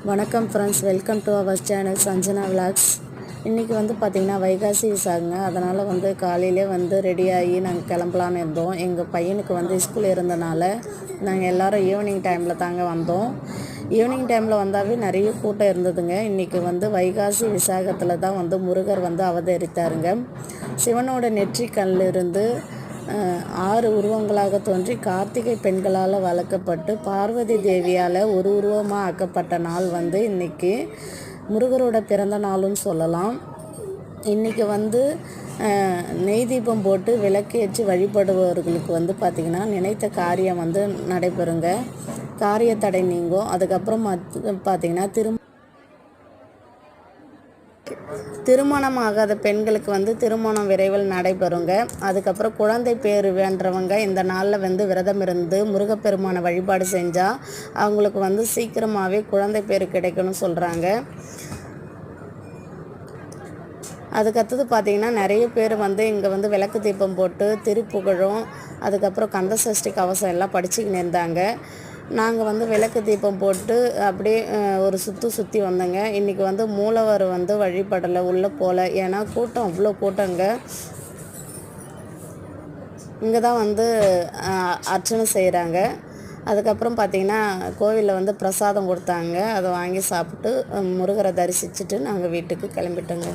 வணக்கம் friends, welcome to our channel Sanjana vlogs. இன்றைக்கி பார்த்திங்கன்னா வைகாசி விசாகங்க. அதனால் காலையிலே ரெடியாகி நாங்கள் கிளம்பலான்னு இருந்தோம். எங்கள் பையனுக்கு ஸ்கூல் இருந்தனால நாங்கள் எல்லோரும் ஈவினிங் டைமில் தாங்க வந்தோம். ஈவினிங் டைமில் வந்தாவே நிறைய கூட்டம் இருந்ததுங்க. இன்றைக்கி வைகாசி விசாகத்தில் தான் முருகர் அவதரித்தாருங்க. சிவனோட நெற்றிக்கல்லிருந்து 6 உருவங்களாக தோன்றி கார்த்திகை பெண்களால் வளர்க்கப்பட்டு பார்வதி தேவியால் ஒரு உருவமாக ஆக்கப்பட்ட நாள் இன்றைக்கி முருகரோட பிறந்த நாளுன்னு சொல்லலாம். இன்றைக்கி நெய் தீபம் போட்டு விளக்கேற்றி வழிபடுபவர்களுக்கு பார்த்திங்கன்னா நினைத்த காரியம் நடைபெறுங்க. காரிய தடை நீங்கும். அதுக்கப்புறம் பார்த்திங்கன்னா திருமணம் ஆகாத பெண்களுக்கு திருமணம் விரைவில் நடைபெறுங்க. அதுக்கப்புறம் குழந்தை பேர் வேண்டவங்க இந்த நாளில் விரதம் இருந்து முருகப்பெருமானை வழிபாடு செஞ்சால் அவங்களுக்கு சீக்கிரமாகவே குழந்தை பேர் கிடைக்கணும்னு சொல்கிறாங்க. அதுக்கடுத்தது பார்த்திங்கன்னா நிறைய பேர் இங்கே விளக்கு தீபம் போட்டு திருப்புகழும் அதுக்கப்புறம் கந்த சஷ்டி கவசம் எல்லாம் படிச்சுக்கின்னு இருந்தாங்க. நாங்கள் விளக்கு தீபம் போட்டு அப்படியே ஒரு சுற்றி வந்தோங்க. இன்றைக்கி மூலவர் வழிபடலை உள்ளே போகல. ஏன்னா கூட்டம் அவ்வளோ கூட்டங்க. இங்கே தான் அர்ச்சனை செய்கிறாங்க. அதுக்கப்புறம் பார்த்திங்கன்னா கோவிலில் பிரசாதம் கொடுத்தாங்க. அதை வாங்கி சாப்பிட்டு முருகரை தரிசிச்சுட்டு நாங்கள் வீட்டுக்கு கிளம்பிட்டோங்க.